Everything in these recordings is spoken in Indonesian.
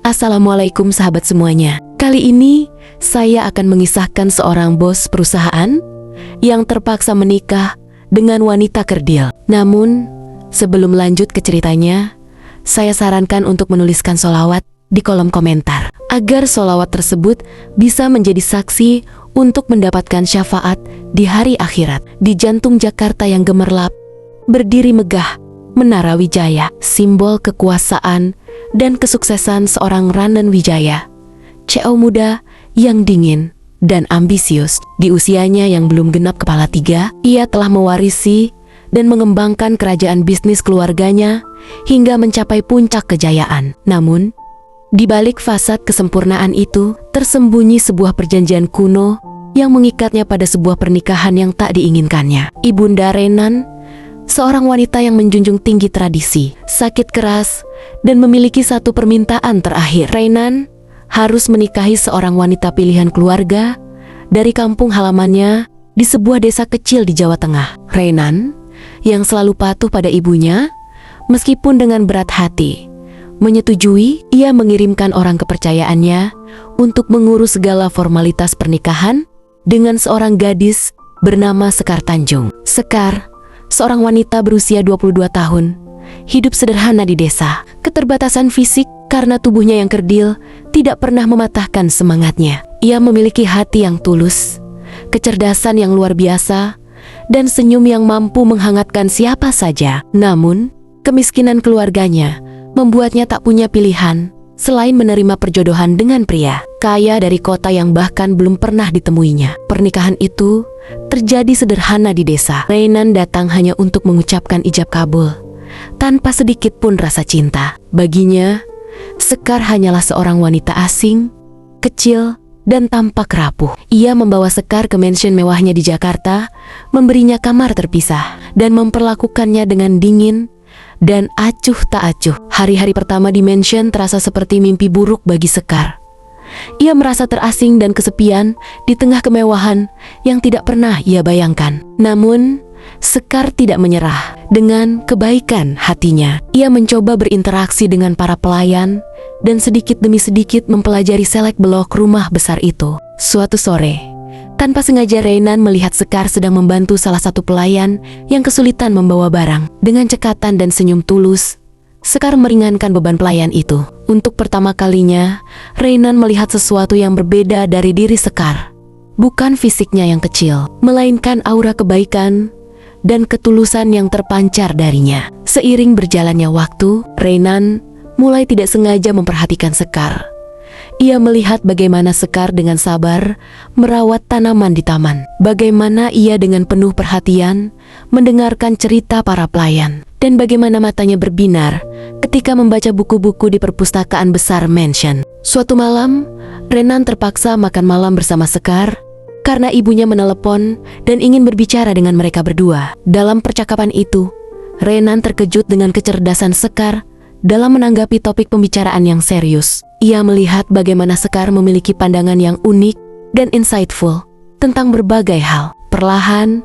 Assalamualaikum sahabat semuanya. Kali ini saya akan mengisahkan seorang bos perusahaan yang terpaksa menikah dengan wanita kerdil. Namun, sebelum lanjut ke ceritanya, saya sarankan untuk menuliskan sholawat di kolom komentar agar sholawat tersebut bisa menjadi saksi untuk mendapatkan syafaat di hari akhirat. Di jantung Jakarta yang gemerlap, berdiri megah Menara Wijaya, simbol kekuasaan dan kesuksesan seorang Ranen Wijaya, CEO muda yang dingin dan ambisius. Di usianya yang belum genap kepala 3, ia telah mewarisi dan mengembangkan kerajaan bisnis keluarganya hingga mencapai puncak kejayaan. Namun, di balik fasad kesempurnaan itu, tersembunyi sebuah perjanjian kuno yang mengikatnya pada sebuah pernikahan yang tak diinginkannya. Ibunda Renan, seorang wanita yang menjunjung tinggi tradisi, sakit keras, dan memiliki satu permintaan terakhir. Renan harus menikahi seorang wanita pilihan keluarga dari kampung halamannya di sebuah desa kecil di Jawa Tengah. Renan, yang selalu patuh pada ibunya, meskipun dengan berat hati, menyetujui. Ia mengirimkan orang kepercayaannya untuk mengurus segala formalitas pernikahan dengan seorang gadis bernama Sekar Tanjung. Sekar, seorang wanita berusia 22 tahun, hidup sederhana di desa. Keterbatasan fisik karena tubuhnya yang kerdil tidak pernah mematahkan semangatnya. Ia memiliki hati yang tulus, kecerdasan yang luar biasa, dan senyum yang mampu menghangatkan siapa saja. Namun, kemiskinan keluarganya membuatnya tak punya pilihan selain menerima perjodohan dengan pria kaya dari kota yang bahkan belum pernah ditemuinya. Pernikahan itu terjadi sederhana di desa. Renan datang hanya untuk mengucapkan ijab kabul, tanpa sedikit pun rasa cinta. Baginya, Sekar hanyalah seorang wanita asing, kecil, dan tampak rapuh. Ia membawa Sekar ke mansion mewahnya di Jakarta, memberinya kamar terpisah, dan memperlakukannya dengan dingin dan acuh tak acuh. Hari-hari pertama di mansion terasa seperti mimpi buruk bagi Sekar. Ia merasa terasing dan kesepian di tengah kemewahan yang tidak pernah ia bayangkan. Namun, Sekar tidak menyerah. Dengan kebaikan hatinya, ia mencoba berinteraksi dengan para pelayan dan sedikit demi sedikit mempelajari selek-belok rumah besar itu. Suatu sore, tanpa sengaja Renan melihat Sekar sedang membantu salah satu pelayan yang kesulitan membawa barang. Dengan cekatan dan senyum tulus, Sekar meringankan beban pelayan itu. Untuk pertama kalinya, Renan melihat sesuatu yang berbeda dari diri Sekar. Bukan fisiknya yang kecil, melainkan aura kebaikan dan ketulusan yang terpancar darinya. Seiring berjalannya waktu, Renan mulai tidak sengaja memperhatikan Sekar. Ia melihat bagaimana Sekar dengan sabar merawat tanaman di taman. Bagaimana ia dengan penuh perhatian mendengarkan cerita para pelayan. Dan bagaimana matanya berbinar ketika membaca buku-buku di perpustakaan besar mansion. Suatu malam, Renan terpaksa makan malam bersama Sekar karena ibunya menelepon dan ingin berbicara dengan mereka berdua. Dalam percakapan itu, Renan terkejut dengan kecerdasan Sekar dalam menanggapi topik pembicaraan yang serius. Ia melihat bagaimana Sekar memiliki pandangan yang unik dan insightful tentang berbagai hal. Perlahan,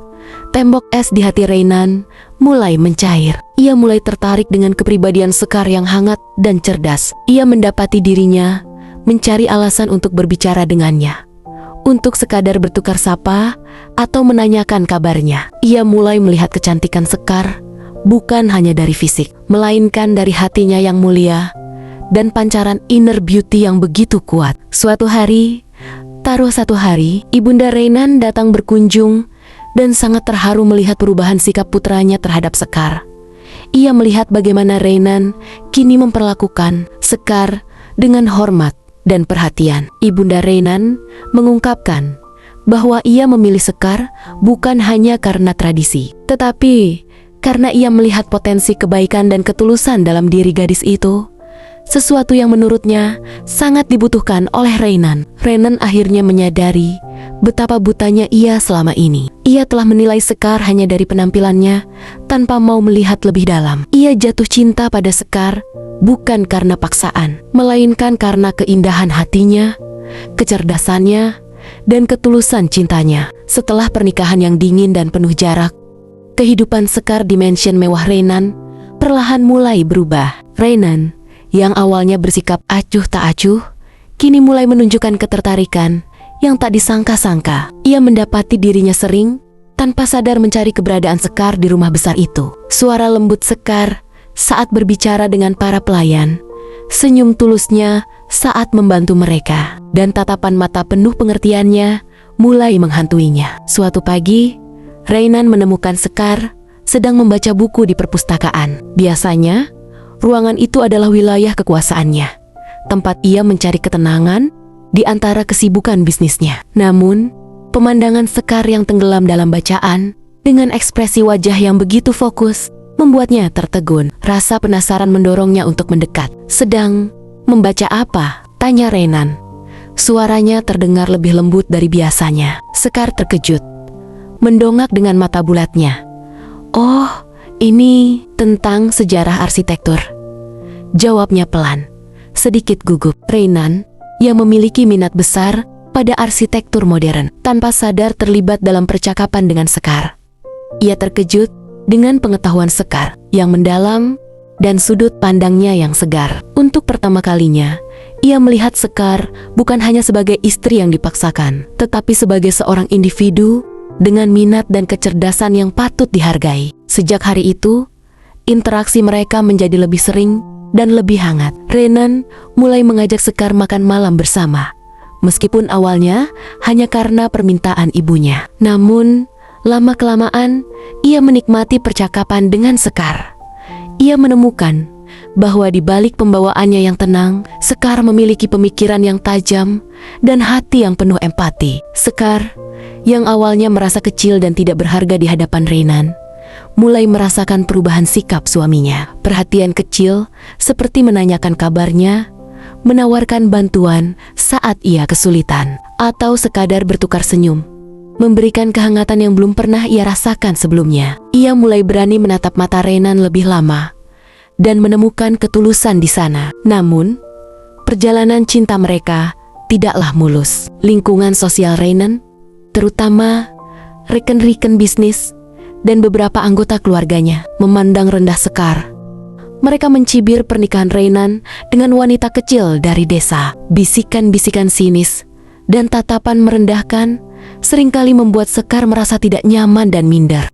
tembok es di hati Renan mulai mencair. Ia mulai tertarik dengan kepribadian Sekar yang hangat dan cerdas. Ia mendapati dirinya mencari alasan untuk berbicara dengannya, untuk sekadar bertukar sapa atau menanyakan kabarnya. Ia mulai melihat kecantikan Sekar bukan hanya dari fisik, melainkan dari hatinya yang mulia dan pancaran inner beauty yang begitu kuat. Suatu hari, Ibunda Renan datang berkunjung dan sangat terharu melihat perubahan sikap putranya terhadap Sekar. Ia melihat bagaimana Renan kini memperlakukan Sekar dengan hormat dan perhatian. Ibunda Renan mengungkapkan bahwa ia memilih Sekar bukan hanya karena tradisi, tetapi karena ia melihat potensi kebaikan dan ketulusan dalam diri gadis itu, sesuatu yang menurutnya sangat dibutuhkan oleh Renan. Renan akhirnya menyadari betapa butanya ia selama ini. Ia telah menilai Sekar hanya dari penampilannya tanpa mau melihat lebih dalam. Ia jatuh cinta pada Sekar bukan karena paksaan, melainkan karena keindahan hatinya, kecerdasannya, dan ketulusan cintanya. Setelah pernikahan yang dingin dan penuh jarak, kehidupan Sekar di mansion mewah Renan perlahan mulai berubah. Renan yang awalnya bersikap acuh tak acuh, kini mulai menunjukkan ketertarikan yang tak disangka-sangka. Ia mendapati dirinya sering tanpa sadar mencari keberadaan Sekar di rumah besar itu. Suara lembut Sekar saat berbicara dengan para pelayan, senyum tulusnya saat membantu mereka, dan tatapan mata penuh pengertiannya mulai menghantuinya. Suatu pagi, Reynan menemukan Sekar sedang membaca buku di perpustakaan. Biasanya, ruangan itu adalah wilayah kekuasaannya, tempat ia mencari ketenangan di antara kesibukan bisnisnya. Namun, pemandangan Sekar yang tenggelam dalam bacaan dengan ekspresi wajah yang begitu fokus membuatnya tertegun. Rasa penasaran mendorongnya untuk mendekat. "Sedang membaca apa?" tanya Reynan. Suaranya terdengar lebih lembut dari biasanya. Sekar terkejut, mendongak dengan mata bulatnya. "Oh, ini tentang sejarah arsitektur," jawabnya pelan, sedikit gugup. Reynan yang memiliki minat besar pada arsitektur modern, tanpa sadar terlibat dalam percakapan dengan Sekar. Ia terkejut dengan pengetahuan Sekar yang mendalam dan sudut pandangnya yang segar. Untuk pertama kalinya, ia melihat Sekar bukan hanya sebagai istri yang dipaksakan, tetapi sebagai seorang individu dengan minat dan kecerdasan yang patut dihargai. Sejak hari itu, interaksi mereka menjadi lebih sering dan lebih hangat. Reynan mulai mengajak Sekar makan malam bersama, meskipun awalnya hanya karena permintaan ibunya. Namun, lama-kelamaan ia menikmati percakapan dengan Sekar. Ia menemukan bahwa di balik pembawaannya yang tenang, Sekar memiliki pemikiran yang tajam dan hati yang penuh empati. Sekar yang awalnya merasa kecil dan tidak berharga di hadapan Reynan, mulai merasakan perubahan sikap suaminya. Perhatian kecil seperti menanyakan kabarnya, menawarkan bantuan saat ia kesulitan, atau sekadar bertukar senyum, memberikan kehangatan yang belum pernah ia rasakan sebelumnya. Ia mulai berani menatap mata Reynan lebih lama dan menemukan ketulusan di sana. Namun, perjalanan cinta mereka tidaklah mulus. Lingkungan sosial Reynan, terutama rekan-rekan bisnis dan beberapa anggota keluarganya, memandang rendah Sekar. Mereka mencibir pernikahan Reynan dengan wanita kecil dari desa. Bisikan-bisikan sinis dan tatapan merendahkan seringkali membuat Sekar merasa tidak nyaman dan minder.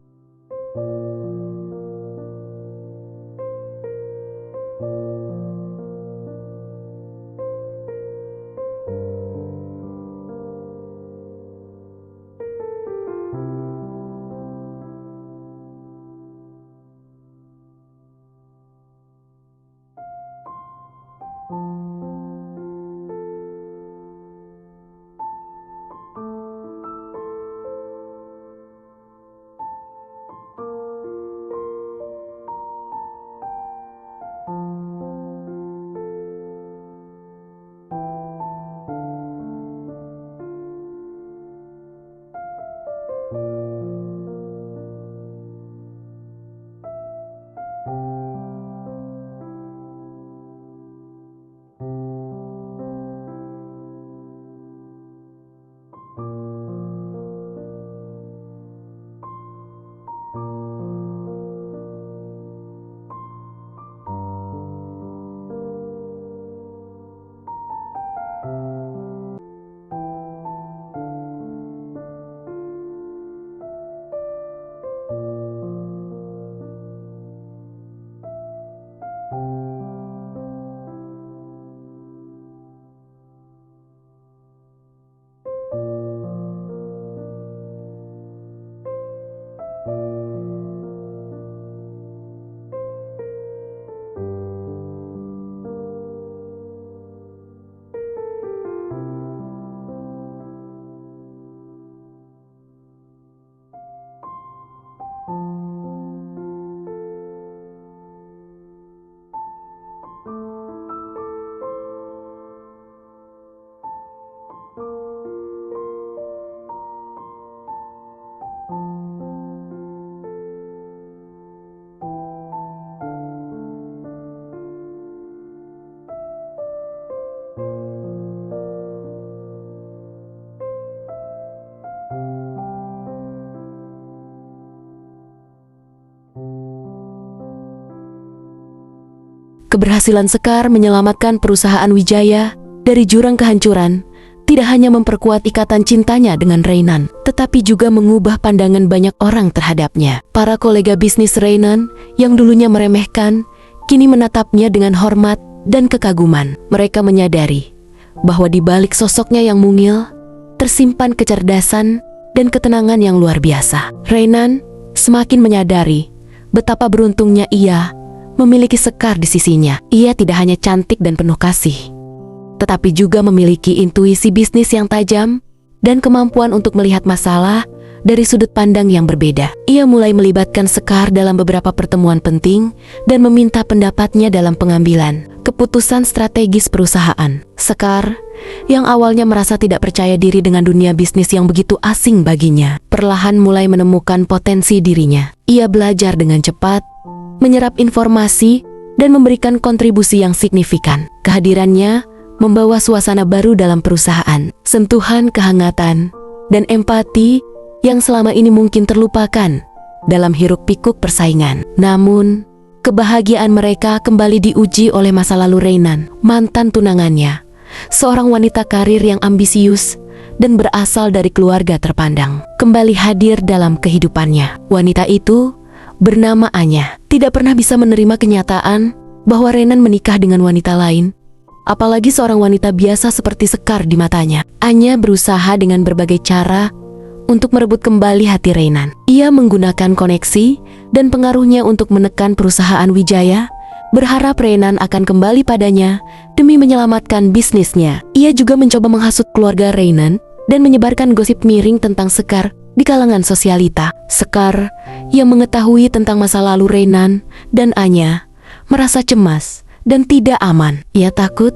Keberhasilan Sekar menyelamatkan perusahaan Wijaya dari jurang kehancuran tidak hanya memperkuat ikatan cintanya dengan Reynan, tetapi juga mengubah pandangan banyak orang terhadapnya. Para kolega bisnis Reynan yang dulunya meremehkan, kini menatapnya dengan hormat dan kekaguman. Mereka menyadari bahwa di balik sosoknya yang mungil, tersimpan kecerdasan dan ketenangan yang luar biasa. Reynan semakin menyadari betapa beruntungnya ia memiliki Sekar di sisinya. Ia tidak hanya cantik dan penuh kasih, tetapi juga memiliki intuisi bisnis yang tajam dan kemampuan untuk melihat masalah dari sudut pandang yang berbeda. Ia mulai melibatkan Sekar dalam beberapa pertemuan penting dan meminta pendapatnya dalam pengambilan keputusan strategis perusahaan. Sekar, yang awalnya merasa tidak percaya diri dengan dunia bisnis yang begitu asing baginya, perlahan mulai menemukan potensi dirinya. Ia belajar dengan cepat, menyerap informasi, dan memberikan kontribusi yang signifikan. Kehadirannya membawa suasana baru dalam perusahaan, sentuhan kehangatan dan empati yang selama ini mungkin terlupakan dalam hiruk-pikuk persaingan. Namun, kebahagiaan mereka kembali diuji oleh masa lalu Reynan, mantan tunangannya, seorang wanita karir yang ambisius dan berasal dari keluarga terpandang, kembali hadir dalam kehidupannya. Wanita itu bernama Anya. Tidak pernah bisa menerima kenyataan bahwa Reynan menikah dengan wanita lain, apalagi seorang wanita biasa seperti Sekar di matanya. Anya berusaha dengan berbagai cara untuk merebut kembali hati Reynan. Ia menggunakan koneksi dan pengaruhnya untuk menekan perusahaan Wijaya, berharap Reynan akan kembali padanya demi menyelamatkan bisnisnya. Ia juga mencoba menghasut keluarga Reynan dan menyebarkan gosip miring tentang Sekar di kalangan sosialita. Sekar yang mengetahui tentang masa lalu Reynan dan Anya merasa cemas dan tidak aman. Ia takut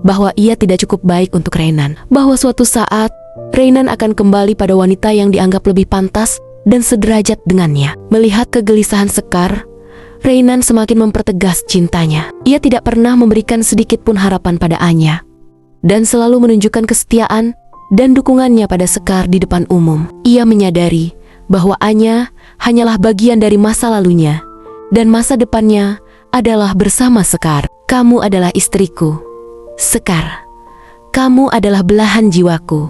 bahwa ia tidak cukup baik untuk Reynan, bahwa suatu saat Reynan akan kembali pada wanita yang dianggap lebih pantas dan sederajat dengannya. Melihat kegelisahan Sekar, Reynan semakin mempertegas cintanya. Ia tidak pernah memberikan sedikit pun harapan pada Anya dan selalu menunjukkan kesetiaan dan dukungannya pada Sekar di depan umum. Ia menyadari bahwa Anya hanyalah bagian dari masa lalunya dan masa depannya adalah bersama Sekar. Kamu adalah istriku, Sekar. Kamu adalah belahan jiwaku,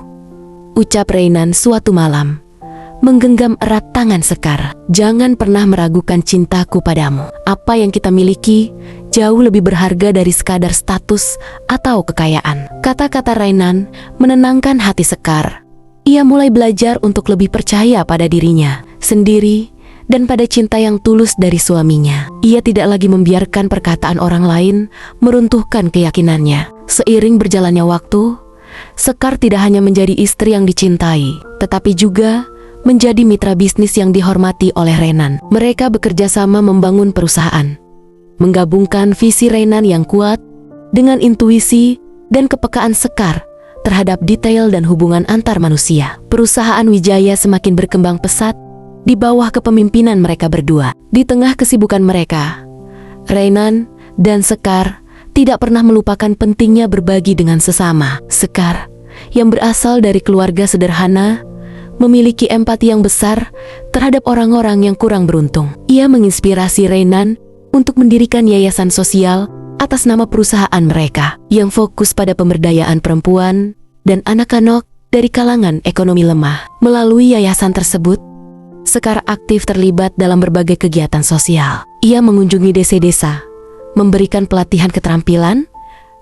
ucap Reynan suatu malam, menggenggam erat tangan Sekar. Jangan pernah meragukan cintaku padamu. Apa yang kita miliki jauh lebih berharga dari sekadar status atau kekayaan. Kata-kata Reynan menenangkan hati Sekar. Ia mulai belajar untuk lebih percaya pada dirinya sendiri dan pada cinta yang tulus dari suaminya. Ia tidak lagi membiarkan perkataan orang lain meruntuhkan keyakinannya. Seiring berjalannya waktu, Sekar tidak hanya menjadi istri yang dicintai, tetapi juga menjadi mitra bisnis yang dihormati oleh Reynan. Mereka bekerja sama membangun perusahaan, menggabungkan visi Reynan yang kuat dengan intuisi dan kepekaan Sekar terhadap detail dan hubungan antar manusia. Perusahaan Wijaya semakin berkembang pesat di bawah kepemimpinan mereka berdua. Di tengah kesibukan mereka, Reynan dan Sekar tidak pernah melupakan pentingnya berbagi dengan sesama. Sekar, yang berasal dari keluarga sederhana, memiliki empati yang besar terhadap orang-orang yang kurang beruntung. Ia menginspirasi Reynan untuk mendirikan yayasan sosial atas nama perusahaan mereka yang fokus pada pemberdayaan perempuan dan anak-anak dari kalangan ekonomi lemah. Melalui yayasan tersebut, Sekar aktif terlibat dalam berbagai kegiatan sosial. Ia mengunjungi desa-desa, memberikan pelatihan keterampilan,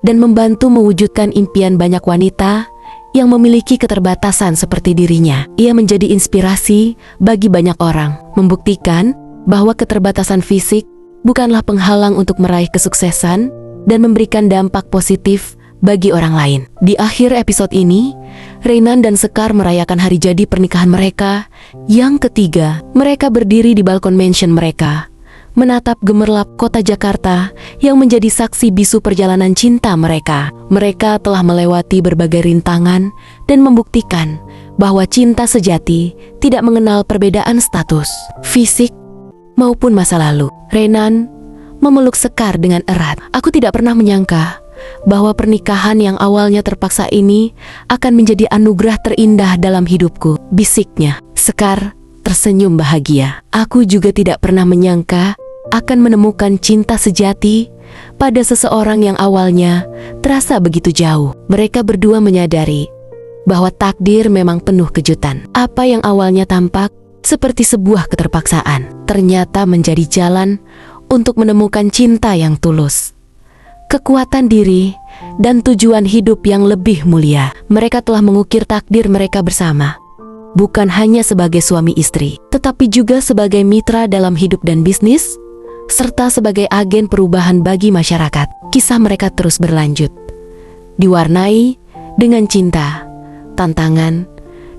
dan membantu mewujudkan impian banyak wanita yang memiliki keterbatasan seperti dirinya. Ia menjadi inspirasi bagi banyak orang, membuktikan bahwa keterbatasan fisik bukanlah penghalang untuk meraih kesuksesan dan memberikan dampak positif bagi orang lain. Di akhir episode ini, Reynan dan Sekar merayakan hari jadi pernikahan mereka yang ketiga. Mereka berdiri di balkon mansion mereka, menatap gemerlap kota Jakarta yang menjadi saksi bisu perjalanan cinta mereka. Mereka telah melewati berbagai rintangan dan membuktikan bahwa cinta sejati tidak mengenal perbedaan status, fisik, maupun masa lalu. Reynan memeluk Sekar dengan erat. Aku tidak pernah menyangka bahwa pernikahan yang awalnya terpaksa ini akan menjadi anugerah terindah dalam hidupku, bisiknya. Sekar tersenyum bahagia. Aku juga tidak pernah menyangka akan menemukan cinta sejati pada seseorang yang awalnya terasa begitu jauh. Mereka berdua menyadari bahwa takdir memang penuh kejutan. Apa yang awalnya tampak seperti sebuah keterpaksaan, ternyata menjadi jalan untuk menemukan cinta yang tulus, kekuatan diri, dan tujuan hidup yang lebih mulia. Mereka telah mengukir takdir mereka bersama, bukan hanya sebagai suami istri, tetapi juga sebagai mitra dalam hidup dan bisnis, serta sebagai agen perubahan bagi masyarakat. Kisah mereka terus berlanjut, diwarnai dengan cinta, tantangan,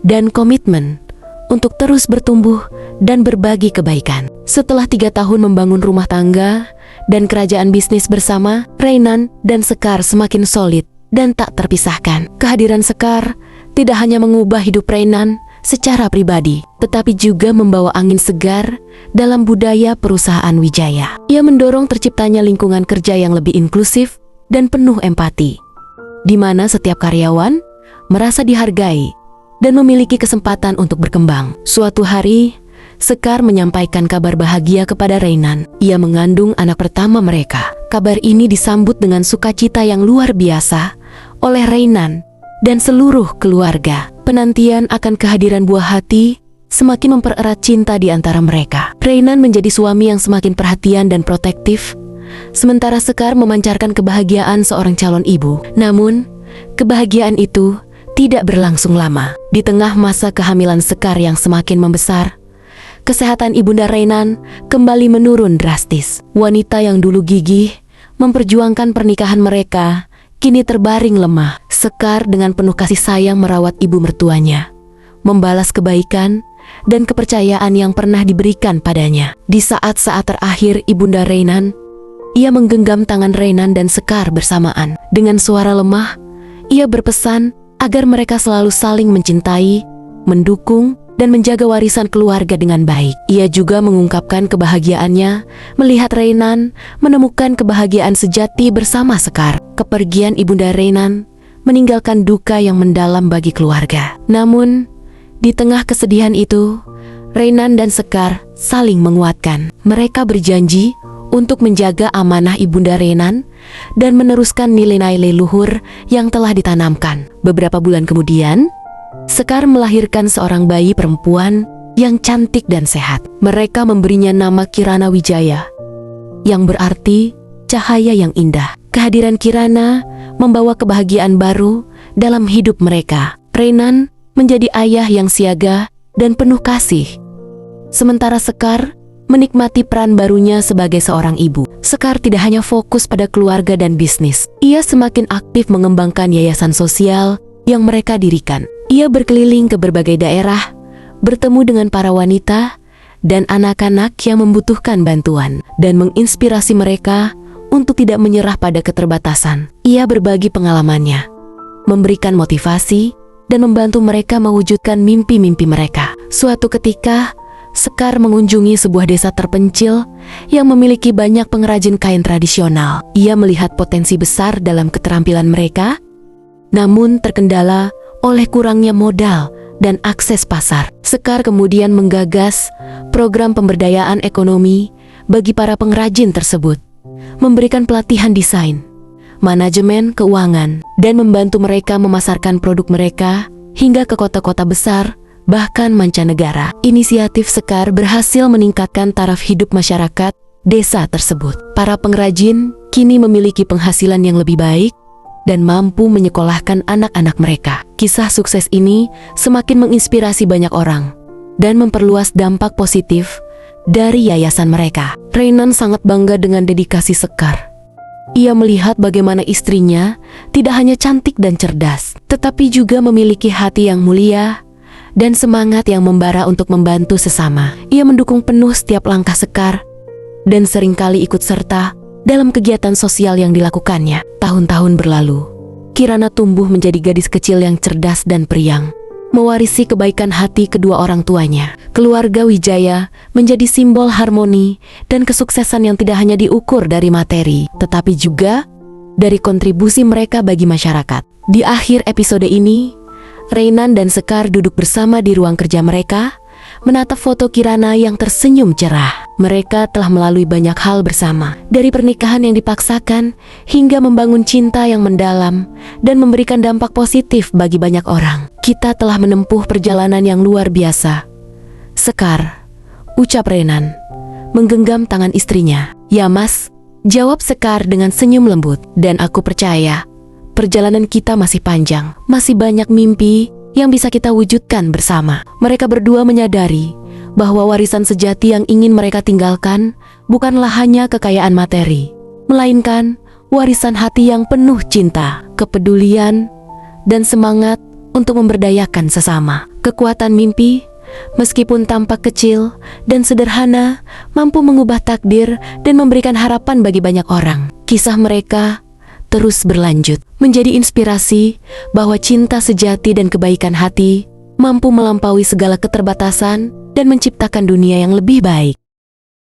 dan komitmen untuk terus bertumbuh dan berbagi kebaikan. Setelah 3 tahun membangun rumah tangga dan kerajaan bisnis bersama, Reynan dan Sekar semakin solid dan tak terpisahkan. Kehadiran Sekar tidak hanya mengubah hidup Reynan secara pribadi, tetapi juga membawa angin segar dalam budaya perusahaan Wijaya. Ia mendorong terciptanya lingkungan kerja yang lebih inklusif dan penuh empati, di mana setiap karyawan merasa dihargai dan memiliki kesempatan untuk berkembang. Suatu hari, Sekar menyampaikan kabar bahagia kepada Reynan. Ia mengandung anak pertama mereka. Kabar ini disambut dengan sukacita yang luar biasa oleh Reynan dan seluruh keluarga. Penantian akan kehadiran buah hati semakin mempererat cinta di antara mereka. Reynan menjadi suami yang semakin perhatian dan protektif, sementara Sekar memancarkan kebahagiaan seorang calon ibu. Namun, kebahagiaan itu tidak berlangsung lama. Di tengah masa kehamilan Sekar yang semakin membesar, kesehatan ibunda Reynan kembali menurun drastis. Wanita yang dulu gigih memperjuangkan pernikahan mereka kini terbaring lemah. Sekar dengan penuh kasih sayang merawat ibu mertuanya, membalas kebaikan dan kepercayaan yang pernah diberikan padanya. Di saat-saat terakhir ibunda Reynan, ia menggenggam tangan Reynan dan Sekar bersamaan. Dengan suara lemah, ia berpesan agar mereka selalu saling mencintai, mendukung, dan menjaga warisan keluarga dengan baik. Ia juga mengungkapkan kebahagiaannya melihat Reynan menemukan kebahagiaan sejati bersama Sekar. Kepergian ibunda Reynan meninggalkan duka yang mendalam bagi keluarga. Namun, di tengah kesedihan itu, Reynan dan Sekar saling menguatkan. Mereka berjanji untuk menjaga amanah ibunda Reynan dan meneruskan nilai-nilai leluhur yang telah ditanamkan. Beberapa bulan kemudian, Sekar melahirkan seorang bayi perempuan yang cantik dan sehat. Mereka memberinya nama Kirana Wijaya, yang berarti cahaya yang indah. Kehadiran Kirana membawa kebahagiaan baru dalam hidup mereka. Reynan menjadi ayah yang siaga dan penuh kasih, sementara Sekar menikmati peran barunya sebagai seorang ibu. Sekar tidak hanya fokus pada keluarga dan bisnis. Ia semakin aktif mengembangkan yayasan sosial yang mereka dirikan. Ia berkeliling ke berbagai daerah, bertemu dengan para wanita dan anak-anak yang membutuhkan bantuan, dan menginspirasi mereka untuk tidak menyerah pada keterbatasan. Ia berbagi pengalamannya, memberikan motivasi, dan membantu mereka mewujudkan mimpi-mimpi mereka. Suatu ketika, Sekar mengunjungi sebuah desa terpencil yang memiliki banyak pengrajin kain tradisional. Ia melihat potensi besar dalam keterampilan mereka, namun terkendala oleh kurangnya modal dan akses pasar. Sekar kemudian menggagas program pemberdayaan ekonomi bagi para pengrajin tersebut, memberikan pelatihan desain, manajemen keuangan, dan membantu mereka memasarkan produk mereka hingga ke kota-kota besar, bahkan mancanegara. Inisiatif Sekar berhasil meningkatkan taraf hidup masyarakat desa tersebut. Para pengrajin kini memiliki penghasilan yang lebih baik dan mampu menyekolahkan anak-anak mereka. Kisah sukses ini semakin menginspirasi banyak orang dan memperluas dampak positif dari yayasan mereka. Reynan sangat bangga dengan dedikasi Sekar. Ia melihat bagaimana istrinya tidak hanya cantik dan cerdas, tetapi juga memiliki hati yang mulia dan semangat yang membara untuk membantu sesama. Ia mendukung penuh setiap langkah Sekar dan seringkali ikut serta dalam kegiatan sosial yang dilakukannya. Tahun-tahun berlalu, Kirana tumbuh menjadi gadis kecil yang cerdas dan periang, mewarisi kebaikan hati kedua orang tuanya. Keluarga Wijaya menjadi simbol harmoni dan kesuksesan yang tidak hanya diukur dari materi, tetapi juga dari kontribusi mereka bagi masyarakat. Di akhir episode ini, Reynan dan Sekar duduk bersama di ruang kerja mereka, menatap foto Kirana yang tersenyum cerah. Mereka telah melalui banyak hal bersama, dari pernikahan yang dipaksakan hingga membangun cinta yang mendalam dan memberikan dampak positif bagi banyak orang. Kita telah menempuh perjalanan yang luar biasa. Sekar, ucap Renan, menggenggam tangan istrinya. Ya mas, jawab Sekar dengan senyum lembut. Dan aku percaya, perjalanan kita masih panjang. Masih banyak mimpi yang bisa kita wujudkan bersama. Mereka berdua menyadari bahwa warisan sejati yang ingin mereka tinggalkan bukanlah hanya kekayaan materi, melainkan warisan hati yang penuh cinta, kepedulian, dan semangat untuk memberdayakan sesama. Kekuatan mimpi, meskipun tampak kecil dan sederhana, mampu mengubah takdir dan memberikan harapan bagi banyak orang. Kisah mereka terus berlanjut, menjadi inspirasi bahwa cinta sejati dan kebaikan hati mampu melampaui segala keterbatasan dan menciptakan dunia yang lebih baik.